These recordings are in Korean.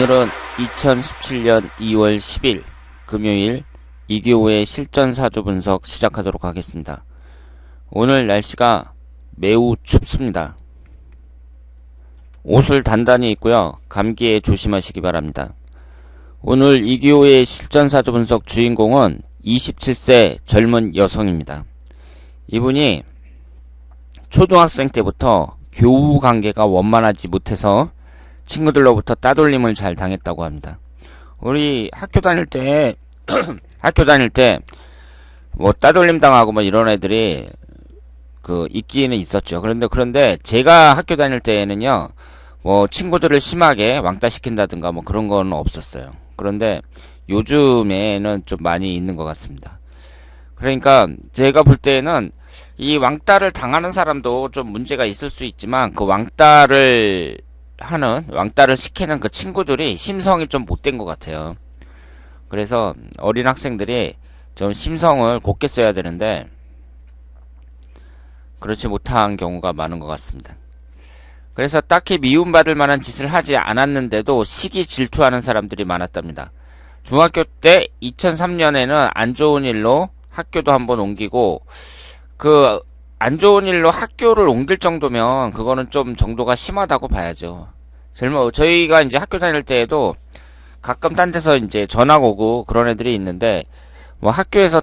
오늘은 2017년 2월 10일 금요일 이규호의 실전사주 분석 시작하도록 하겠습니다. 오늘 날씨가 매우 춥습니다. 옷을 단단히 입고요. 감기에 조심하시기 바랍니다. 오늘 이규호의 실전사주 분석 주인공은 27세 젊은 여성입니다. 이분이 초등학생 때부터 교우 관계가 원만하지 못해서 친구들로부터 따돌림을 잘 당했다고 합니다. 우리 학교 다닐 때 뭐 따돌림 당하고 뭐 이런 애들이 있기는 있었죠. 그런데 제가 학교 다닐 때에는요, 뭐 친구들을 심하게 왕따 시킨다든가 뭐 그런 건 없었어요. 그런데 요즘에는 좀 많이 있는 것 같습니다. 그러니까 제가 볼 때는 이 왕따를 당하는 사람도 좀 문제가 있을 수 있지만, 그 왕따를 시키는 그 친구들이 심성이 좀 못된 것 같아요. 그래서 어린 학생들이 좀 심성을 곱게 써야 되는데 그렇지 못한 경우가 많은 것 같습니다. 그래서 딱히 미움받을 만한 짓을 하지 않았는데도 시기 질투하는 사람들이 많았답니다. 중학교 때 2003년에는 안 좋은 일로 학교도 한번 옮기고, 안 좋은 일로 학교를 옮길 정도면 그거는 좀 정도가 심하다고 봐야죠. 저희가 이제 학교 다닐 때에도 가끔 딴 데서 이제 전학 오고 그런 애들이 있는데, 뭐 학교에서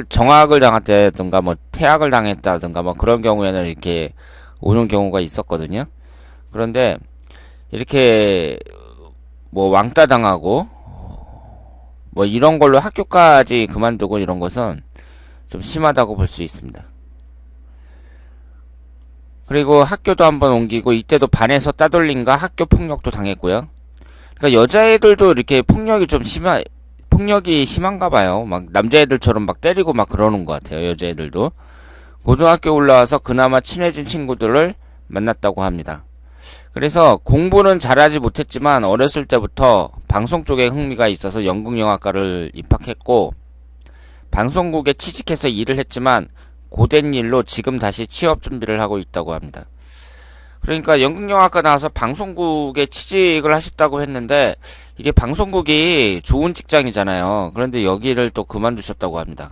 정학을 당했다든가 뭐 퇴학을 당했다든가 뭐 그런 경우에는 이렇게 오는 경우가 있었거든요. 그런데 이렇게 뭐 왕따 당하고 뭐 이런 걸로 학교까지 그만두고 이런 것은 좀 심하다고 볼 수 있습니다. 그리고 학교도 한번 옮기고, 이때도 반에서 따돌림과 학교 폭력도 당했고요. 그러니까 여자애들도 이렇게 폭력이 심한가 봐요. 막 남자애들처럼 막 때리고 막 그러는 것 같아요. 여자애들도. 고등학교 올라와서 그나마 친해진 친구들을 만났다고 합니다. 그래서 공부는 잘하지 못했지만 어렸을 때부터 방송 쪽에 흥미가 있어서 연극영화과를 입학했고, 방송국에 취직해서 일을 했지만 고된 일로 지금 다시 취업 준비를 하고 있다고 합니다. 그러니까 연극영화과 나와서 방송국에 취직을 하셨다고 했는데, 이게 방송국이 좋은 직장이잖아요. 그런데 여기를 또 그만두셨다고 합니다.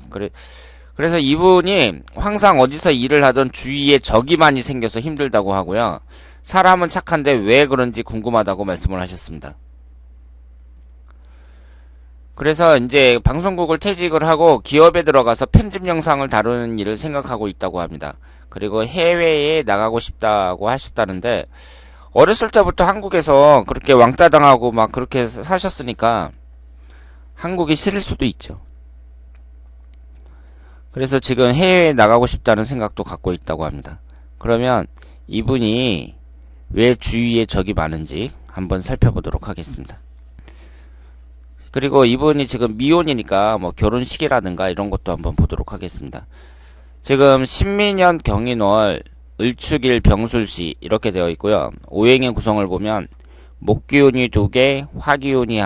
그래서 이분이 항상 어디서 일을 하던 주위에 적이 많이 생겨서 힘들다고 하고요. 사람은 착한데 왜 그런지 궁금하다고 말씀을 하셨습니다. 그래서 이제 방송국을 퇴직을 하고 기업에 들어가서 편집 영상을 다루는 일을 생각하고 있다고 합니다. 그리고 해외에 나가고 싶다고 하셨다는데, 어렸을 때부터 한국에서 그렇게 왕따 당하고 막 그렇게 사셨으니까 한국이 싫을 수도 있죠. 그래서 지금 해외에 나가고 싶다는 생각도 갖고 있다고 합니다. 그러면 이분이 왜 주위에 적이 많은지 한번 살펴보도록 하겠습니다. 그리고 이분이 지금 미혼이니까 뭐 결혼 시기라든가 이런 것도 한번 보도록 하겠습니다. 지금 신민년 경인월 을축일 병술시 이렇게 되어 있고요. 오행의 구성을 보면 목기운이 2개, 화기운이 1,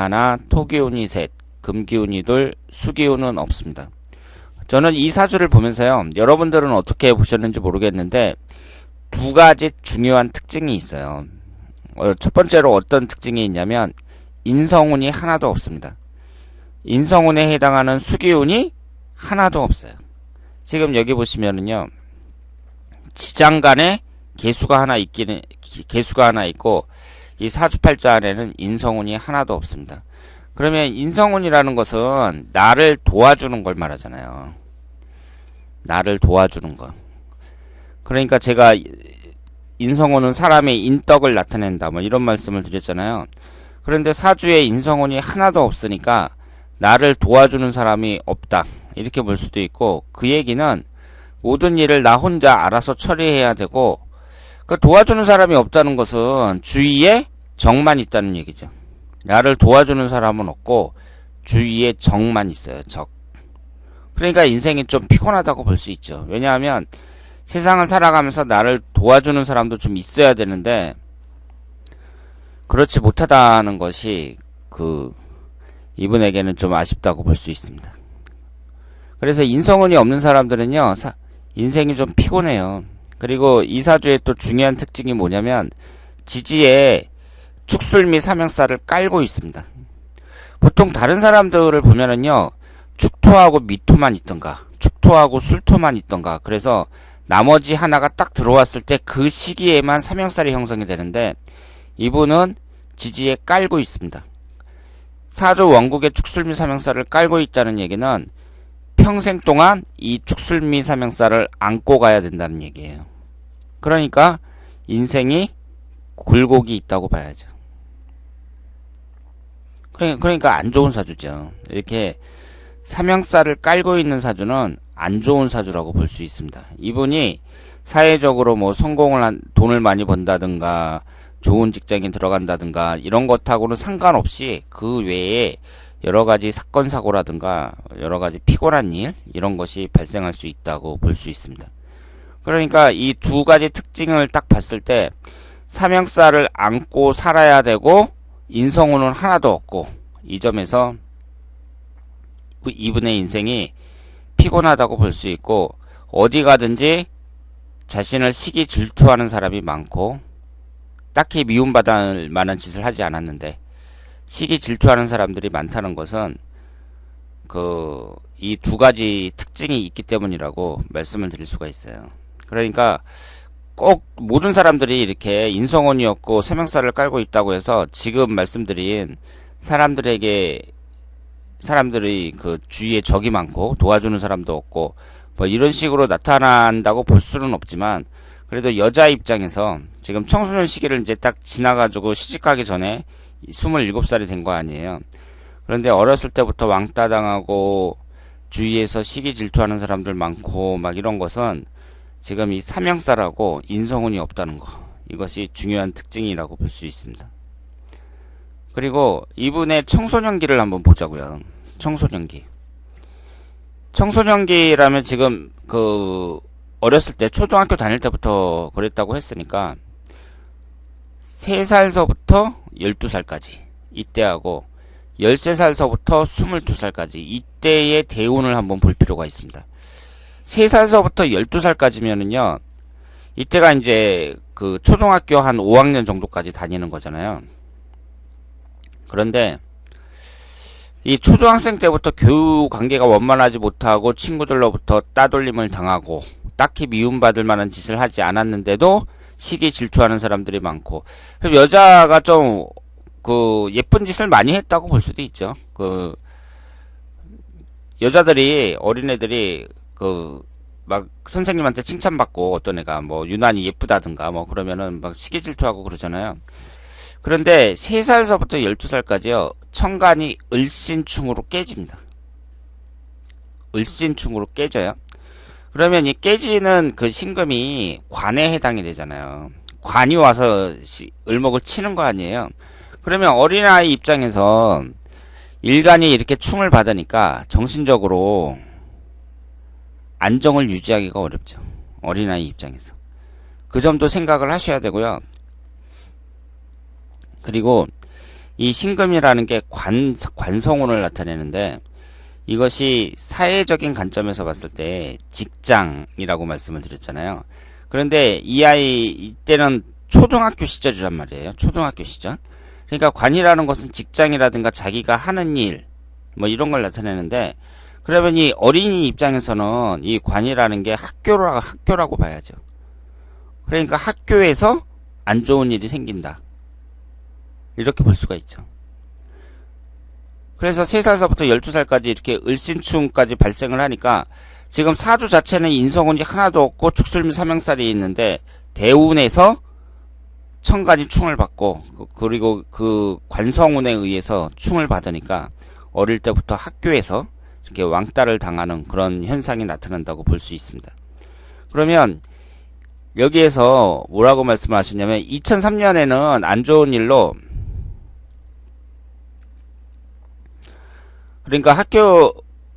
토기운이 3, 금기운이 2, 수기운은 없습니다. 저는 이 사주를 보면서요, 여러분들은 어떻게 보셨는지 모르겠는데 2가지 중요한 특징이 있어요. 첫 번째로 어떤 특징이 있냐면 인성운이 하나도 없습니다. 인성운에 해당하는 수기운이 하나도 없어요. 지금 여기 보시면은요, 지장간에 개수가 하나 있고, 이 사주팔자 안에는 인성운이 하나도 없습니다. 그러면 인성운이라는 것은 나를 도와주는 걸 말하잖아요. 나를 도와주는 거. 그러니까 제가 인성운은 사람의 인덕을 나타낸다 뭐 이런 말씀을 드렸잖아요. 그런데 사주에 인성운이 하나도 없으니까 나를 도와주는 사람이 없다 이렇게 볼 수도 있고, 그 얘기는 모든 일을 나 혼자 알아서 처리해야 되고, 그 도와주는 사람이 없다는 것은 주위에 적만 있다는 얘기죠. 나를 도와주는 사람은 없고 주위에 적만 있어요. 적. 그러니까 인생이 좀 피곤하다고 볼 수 있죠. 왜냐하면 세상을 살아가면서 나를 도와주는 사람도 좀 있어야 되는데 그렇지 못하다는 것이 이분에게는 좀 아쉽다고 볼 수 있습니다. 그래서 인성운이 없는 사람들은요, 인생이 좀 피곤해요. 그리고 이 사주의 또 중요한 특징이 뭐냐면 지지에 축술 및 사명살을 깔고 있습니다. 보통 다른 사람들을 보면은요, 축토하고 미토만 있던가, 축토하고 술토만 있던가, 그래서 나머지 하나가 딱 들어왔을 때 그 시기에만 사명살이 형성이 되는데, 이분은 지지에 깔고 있습니다. 사주 원국의 축술 및 사명살을 깔고 있다는 얘기는 평생 동안 이 축술 및 사명살을 안고 가야 된다는 얘기예요. 그러니까 인생이 굴곡이 있다고 봐야죠. 그러니까 안 좋은 사주죠. 이렇게 사명살을 깔고 있는 사주는 안 좋은 사주라고 볼 수 있습니다. 이분이 사회적으로 뭐 돈을 많이 번다든가 좋은 직장에 들어간다든가 이런 것하고는 상관없이 그 외에 여러 가지 사건 사고라든가 여러 가지 피곤한 일 이런 것이 발생할 수 있다고 볼 수 있습니다. 그러니까 이 두 가지 특징을 딱 봤을 때 사명살을 안고 살아야 되고 인성운은 하나도 없고, 이 점에서 이분의 인생이 피곤하다고 볼 수 있고, 어디 가든지 자신을 시기 질투하는 사람이 많고, 딱히 미움받을 만한 짓을 하지 않았는데 시기 질투하는 사람들이 많다는 것은 이 두 가지 특징이 있기 때문이라고 말씀을 드릴 수가 있어요. 그러니까 꼭 모든 사람들이 이렇게 인성원이었고 사명살을 깔고 있다고 해서 지금 말씀드린 사람들이 그 주위에 적이 많고 도와주는 사람도 없고 뭐 이런 식으로 나타난다고 볼 수는 없지만, 그래도 여자 입장에서 지금 청소년 시기를 이제 딱 지나가지고 시집가기 전에 27살이 된 거 아니에요. 그런데 어렸을 때부터 왕따 당하고 주위에서 시기 질투하는 사람들 많고 막 이런 것은 지금 이 사명살하고 인성운이 없다는 거, 이것이 중요한 특징이라고 볼 수 있습니다. 그리고 이분의 청소년기를 한번 보자고요. 청소년기라면 지금 어렸을 때 초등학교 다닐 때부터 그랬다고 했으니까 3살서부터 12살까지 이때하고 13살서부터 22살까지 이때의 대운을 한번 볼 필요가 있습니다. 3살서부터 12살까지면은요, 이때가 이제 그 초등학교 한 5학년 정도까지 다니는 거잖아요. 그런데 이 초등학생 때부터 교육 관계가 원만하지 못하고 친구들로부터 따돌림을 당하고 딱히 미움받을 만한 짓을 하지 않았는데도 시기 질투하는 사람들이 많고, 여자가 좀 예쁜 짓을 많이 했다고 볼 수도 있죠. 여자들이, 어린애들이 막 선생님한테 칭찬받고 어떤 애가 뭐 유난히 예쁘다든가 뭐 그러면은 막 시기 질투하고 그러잖아요. 그런데 3살서부터 12살까지요, 천간이 을신충으로 깨집니다. 을신충으로 깨져요. 그러면 이 깨지는 그 신금이 관에 해당이 되잖아요. 관이 와서 을목을 치는 거 아니에요. 그러면 어린아이 입장에서 일간이 이렇게 충을 받으니까 정신적으로 안정을 유지하기가 어렵죠. 어린아이 입장에서. 그 점도 생각을 하셔야 되고요. 그리고 이 신금이라는 게 관성운을 나타내는데, 이것이 사회적인 관점에서 봤을 때 직장이라고 말씀을 드렸잖아요. 그런데 이 아이 이때는 초등학교 시절이란 말이에요. 초등학교 시절. 그러니까 관이라는 것은 직장이라든가 자기가 하는 일 뭐 이런 걸 나타내는데, 그러면 이 어린이 입장에서는 이 관이라는 게 학교라고 봐야죠. 그러니까 학교에서 안 좋은 일이 생긴다, 이렇게 볼 수가 있죠. 그래서 3살서부터 12살까지 이렇게 을신충까지 발생을 하니까 지금 사주 자체는 인성운이 하나도 없고 축술 및 사명살이 있는데 대운에서 천간이 충을 받고, 그리고 그 관성운에 의해서 충을 받으니까 어릴 때부터 학교에서 이렇게 왕따를 당하는 그런 현상이 나타난다고 볼 수 있습니다. 그러면 여기에서 뭐라고 말씀하셨냐면 2003년에는 안 좋은 일로, 그러니까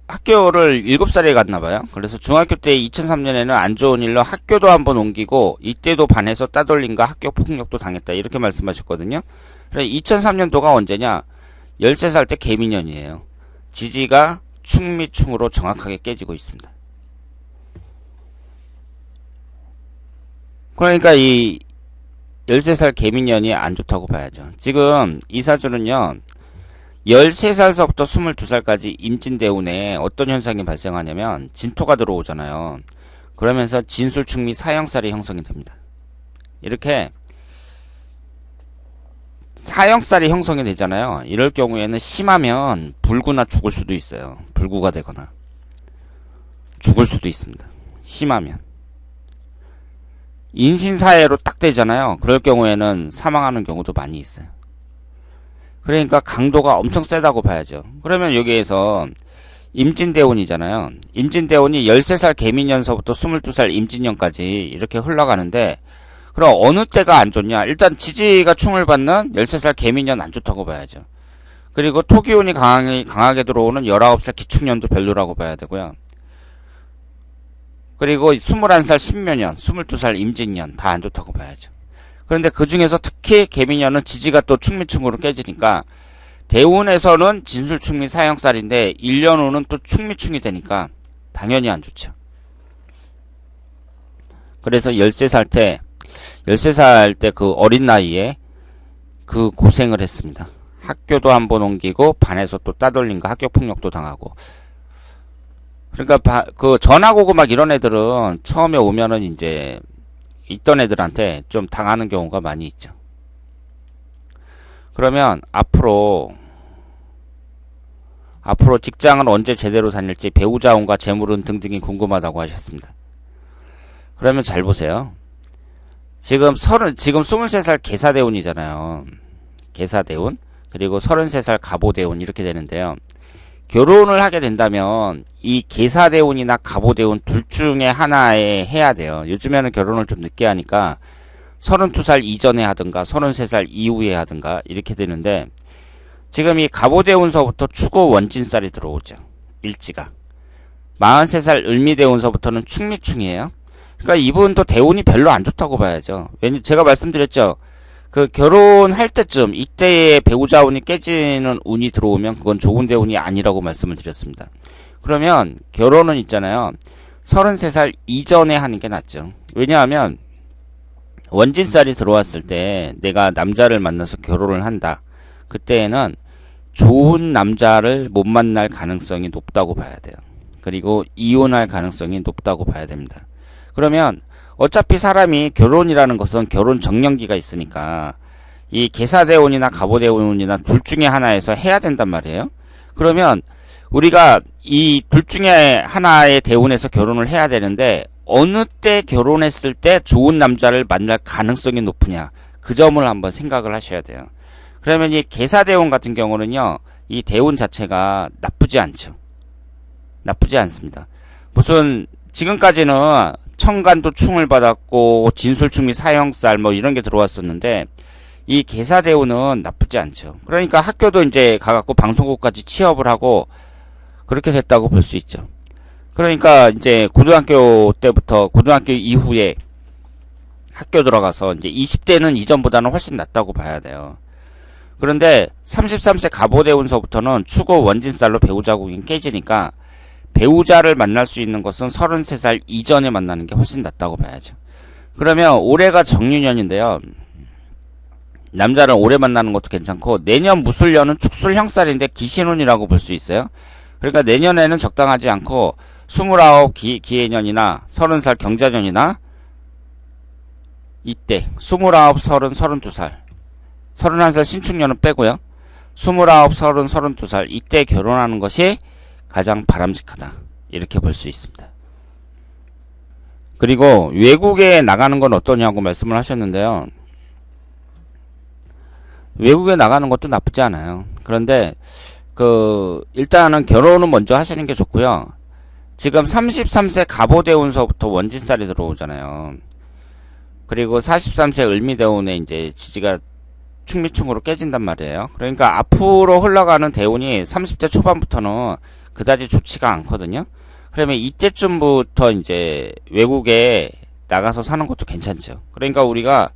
학교를 7살에 갔나봐요. 그래서 중학교 때 2003년에는 안 좋은 일로 학교도 한번 옮기고, 이때도 반에서 따돌림과 학교 폭력도 당했다, 이렇게 말씀하셨거든요. 그래서 2003년도가 언제냐? 13살 때 개미년이에요. 지지가 충 및 충으로 정확하게 깨지고 있습니다. 그러니까 13살 개미년이 안 좋다고 봐야죠. 지금 이 사주는요, 13살서부터 22살까지 임진대운에 어떤 현상이 발생하냐면 진토가 들어오잖아요. 그러면서 진술충미 사형살이 형성이 됩니다. 이렇게 사형살이 형성이 되잖아요. 이럴 경우에는 심하면 불구나 죽을 수도 있어요. 불구가 되거나 죽을 수도 있습니다. 심하면. 인신사해로 딱 되잖아요. 그럴 경우에는 사망하는 경우도 많이 있어요. 그러니까 강도가 엄청 세다고 봐야죠. 그러면 여기에서 임진대운이잖아요. 임진대운이 13살 개미년서부터 22살 임진년까지 이렇게 흘러가는데, 그럼 어느 때가 안 좋냐? 일단 지지가 충을 받는 13살 개미년 안 좋다고 봐야죠. 그리고 토기운이 강하게 들어오는 19살 기축년도 별로라고 봐야 되고요. 그리고 21살 신묘년, 22살 임진년 다 안 좋다고 봐야죠. 그런데 그 중에서 특히 개미년은 지지가 또 충미충으로 깨지니까 대운에서는 진술충미 사형살인데 1년 후는 또 충미충이 되니까 당연히 안 좋죠. 그래서 13살 때 그 어린 나이에 그 고생을 했습니다. 학교도 한번 옮기고 반에서 또 따돌린 거 학교 폭력도 당하고. 그러니까 그 전학 오고 막 이런 애들은 처음에 오면은 이제 있던 애들한테 좀 당하는 경우가 많이 있죠. 그러면 앞으로 직장을 언제 제대로 다닐지 배우자운과 재물운 등등이 궁금하다고 하셨습니다. 그러면 잘 보세요. 지금 23살 계사대운이잖아요. 계사대운. 그리고 33살 갑오대운 이렇게 되는데요. 결혼을 하게 된다면 이 계사대운이나 갑오대운 둘 중에 하나에 해야 돼요. 요즘에는 결혼을 좀 늦게 하니까 32살 이전에 하든가 33살 이후에 하든가 이렇게 되는데, 지금 이 갑오대운서부터 축오 원진살이 들어오죠. 일지가. 43살 을미대운서부터는 충미충이에요. 그러니까 이분도 대운이 별로 안 좋다고 봐야죠. 제가 말씀드렸죠. 그 결혼할 때쯤 이때의 배우자 운이 깨지는 운이 들어오면 그건 좋은 대운이 아니라고 말씀을 드렸습니다. 그러면 결혼은 있잖아요. 33살 이전에 하는 게 낫죠. 왜냐하면 원진살이 들어왔을 때 내가 남자를 만나서 결혼을 한다. 그때에는 좋은 남자를 못 만날 가능성이 높다고 봐야 돼요. 그리고 이혼할 가능성이 높다고 봐야 됩니다. 그러면 어차피 사람이 결혼이라는 것은 결혼 정년기가 있으니까 이 계사대운이나 갑오대운이나 둘 중에 하나에서 해야 된단 말이에요. 그러면 우리가 이 둘 중에 하나의 대운에서 결혼을 해야 되는데 어느 때 결혼했을 때 좋은 남자를 만날 가능성이 높으냐, 그 점을 한번 생각을 하셔야 돼요. 그러면 이 계사대운 같은 경우는요, 이 대운 자체가 나쁘지 않죠. 나쁘지 않습니다. 무슨 지금까지는 청간도 충을 받았고 진술충미 사형살 뭐 이런 게 들어왔었는데 이 계사대운은 나쁘지 않죠. 그러니까 학교도 이제 가갖고 방송국까지 취업을 하고 그렇게 됐다고 볼 수 있죠. 그러니까 이제 고등학교 때부터 고등학교 이후에 학교 들어가서 이제 20대는 이전보다는 훨씬 낫다고 봐야 돼요. 그런데 33세 갑오대운서부터는 축오 원진살로 배우자궁이 깨지니까 배우자를 만날 수 있는 것은 33살 이전에 만나는 게 훨씬 낫다고 봐야죠. 그러면 올해가 정유년인데요. 남자를 오래 만나는 것도 괜찮고, 내년 무술년은 축술형살인데 기신운이라고 볼 수 있어요. 그러니까 내년에는 적당하지 않고 29 기해년이나 30살 경자년이나 이때 29, 30, 32살 31살 신축년은 빼고요. 29, 30, 32살 이때 결혼하는 것이 가장 바람직하다. 이렇게 볼 수 있습니다. 그리고 외국에 나가는 건 어떠냐고 말씀을 하셨는데요. 외국에 나가는 것도 나쁘지 않아요. 그런데 일단은 결혼은 먼저 하시는 게 좋고요. 지금 33세 갑오대운서부터 원진살이 들어오잖아요. 그리고 43세 을미대운에 이제 지지가 충미충으로 깨진단 말이에요. 그러니까 앞으로 흘러가는 대운이 30대 초반부터는 그다지 좋지가 않거든요. 그러면 이때쯤부터 이제 외국에 나가서 사는 것도 괜찮죠. 그러니까 우리가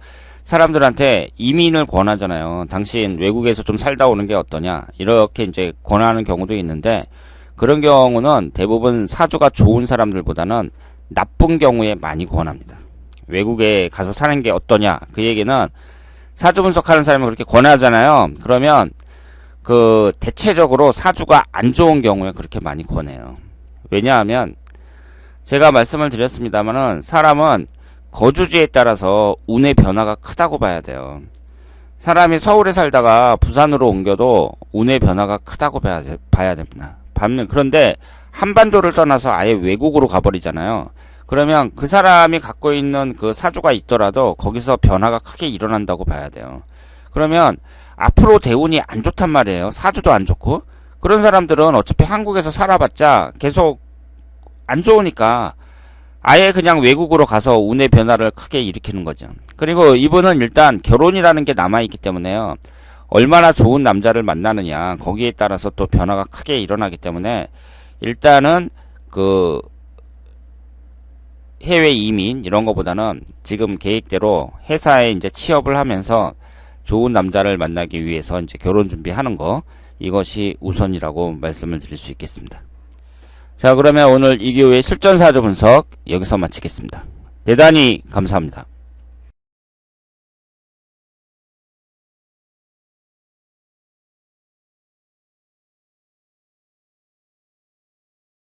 사람들한테 이민을 권하잖아요. 당신 외국에서 좀 살다 오는 게 어떠냐, 이렇게 이제 권하는 경우도 있는데, 그런 경우는 대부분 사주가 좋은 사람들보다는 나쁜 경우에 많이 권합니다. 외국에 가서 사는 게 어떠냐. 그 얘기는 사주 분석하는 사람이 그렇게 권하잖아요. 그러면 그 대체적으로 사주가 안 좋은 경우에 그렇게 많이 권해요. 왜냐하면 제가 말씀을 드렸습니다마는 사람은 거주지에 따라서 운의 변화가 크다고 봐야 돼요. 사람이 서울에 살다가 부산으로 옮겨도 운의 변화가 크다고 봐야 됩니다. 그런데 한반도를 떠나서 아예 외국으로 가버리잖아요. 그러면 그 사람이 갖고 있는 그 사주가 있더라도 거기서 변화가 크게 일어난다고 봐야 돼요. 그러면 앞으로 대운이 안 좋단 말이에요. 사주도 안 좋고. 그런 사람들은 어차피 한국에서 살아봤자 계속 안 좋으니까 아예 그냥 외국으로 가서 운의 변화를 크게 일으키는 거죠. 그리고 이분은 일단 결혼이라는 게 남아있기 때문에요. 얼마나 좋은 남자를 만나느냐 거기에 따라서 또 변화가 크게 일어나기 때문에 일단은 그 해외 이민 이런 거보다는 지금 계획대로 회사에 이제 취업을 하면서 좋은 남자를 만나기 위해서 이제 결혼 준비하는 거 이것이 우선이라고 말씀을 드릴 수 있겠습니다. 자, 그러면 오늘 이기호의 실전사주 분석 여기서 마치겠습니다. 대단히 감사합니다.